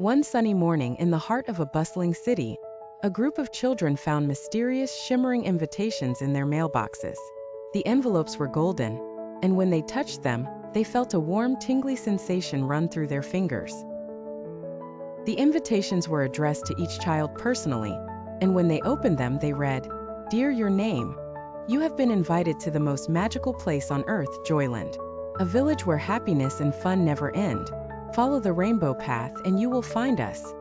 One sunny morning in the heart of a bustling city, a group of children found mysterious, shimmering invitations in their mailboxes. The envelopes were golden, and when they touched them, they felt a warm, tingly sensation run through their fingers. The invitations were addressed to each child personally, and when they opened them, they read, "Dear, your name. You have been invited to the most magical place on earth, Joyland, a village where happiness and fun never end. Follow the rainbow path and you will find us.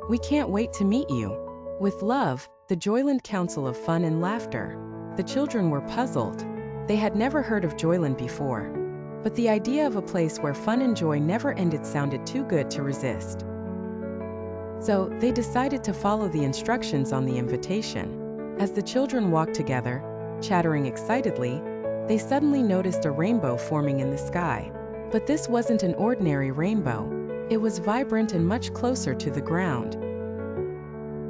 We can't wait to meet you. With love, the Joyland Council of Fun and Laughter." The children were puzzled. They had never heard of Joyland before, but the idea of a place where fun and joy never ended sounded too good to resist. So, they decided to follow the instructions on the invitation. As the children walked together, chattering excitedly, they suddenly noticed a rainbow forming in the sky. But this wasn't an ordinary rainbow. It was vibrant and much closer to the ground.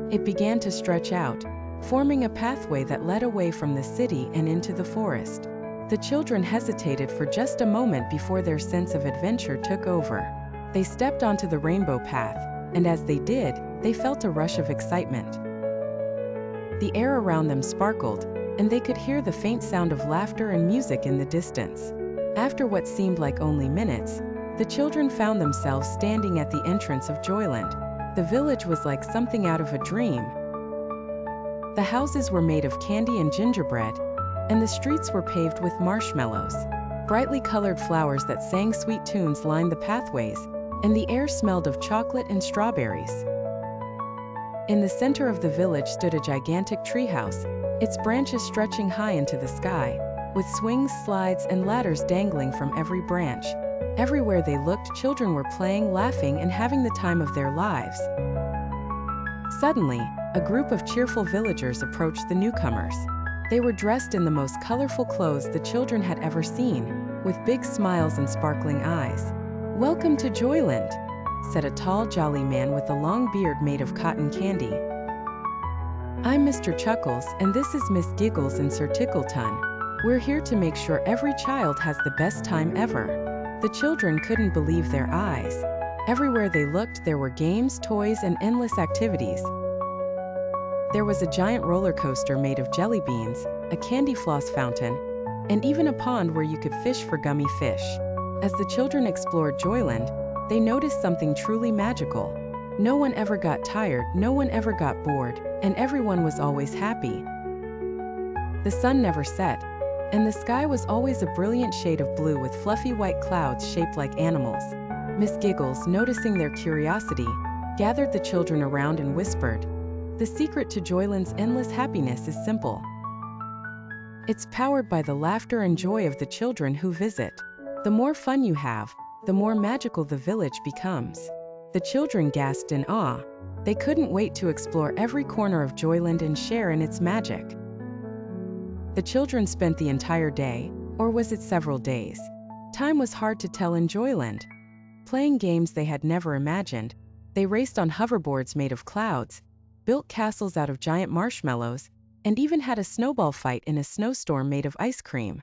It began to stretch out, forming a pathway that led away from the city and into the forest. The children hesitated for just a moment before their sense of adventure took over. They stepped onto the rainbow path, and as they did, they felt a rush of excitement. The air around them sparkled, and they could hear the faint sound of laughter and music in the distance. After what seemed like only minutes, the children found themselves standing at the entrance of Joyland. The village was like something out of a dream. The houses were made of candy and gingerbread, and the streets were paved with marshmallows. Brightly colored flowers that sang sweet tunes lined the pathways, and the air smelled of chocolate and strawberries. In the center of the village stood a gigantic treehouse, its branches stretching high into the sky, with swings, slides, and ladders dangling from every branch. Everywhere they looked, children were playing, laughing, and having the time of their lives. Suddenly, a group of cheerful villagers approached the newcomers. They were dressed in the most colorful clothes the children had ever seen, with big smiles and sparkling eyes. "Welcome to Joyland," said a tall, jolly man with a long beard made of cotton candy. "I'm Mr. Chuckles, and this is Miss Giggles and Sir Tickleton. We're here to make sure every child has the best time ever." The children couldn't believe their eyes. Everywhere they looked, there were games, toys, and endless activities. There was a giant roller coaster made of jelly beans, a candy floss fountain, and even a pond where you could fish for gummy fish. As the children explored Joyland, they noticed something truly magical. No one ever got tired, no one ever got bored, and everyone was always happy. The sun never set, and the sky was always a brilliant shade of blue with fluffy white clouds shaped like animals. Miss Giggles, noticing their curiosity, gathered the children around and whispered, "The secret to Joyland's endless happiness is simple. It's powered by the laughter and joy of the children who visit. The more fun you have, the more magical the village becomes." The children gasped in awe. They couldn't wait to explore every corner of Joyland and share in its magic. The children spent the entire day, or was it several days? Time was hard to tell in Joyland. Playing games they had never imagined, they raced on hoverboards made of clouds, built castles out of giant marshmallows, and even had a snowball fight in a snowstorm made of ice cream.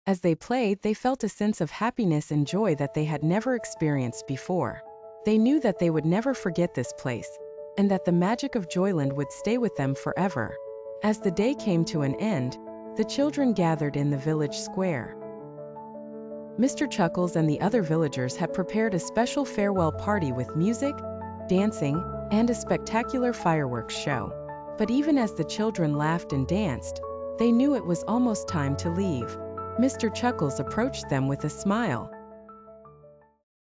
As they played, they felt a sense of happiness and joy that they had never experienced before. They knew that they would never forget this place, and that the magic of Joyland would stay with them forever. As the day came to an end, the children gathered in the village square. Mr. Chuckles and the other villagers had prepared a special farewell party with music, dancing, and a spectacular fireworks show. But even as the children laughed and danced, they knew it was almost time to leave. Mr. Chuckles approached them with a smile.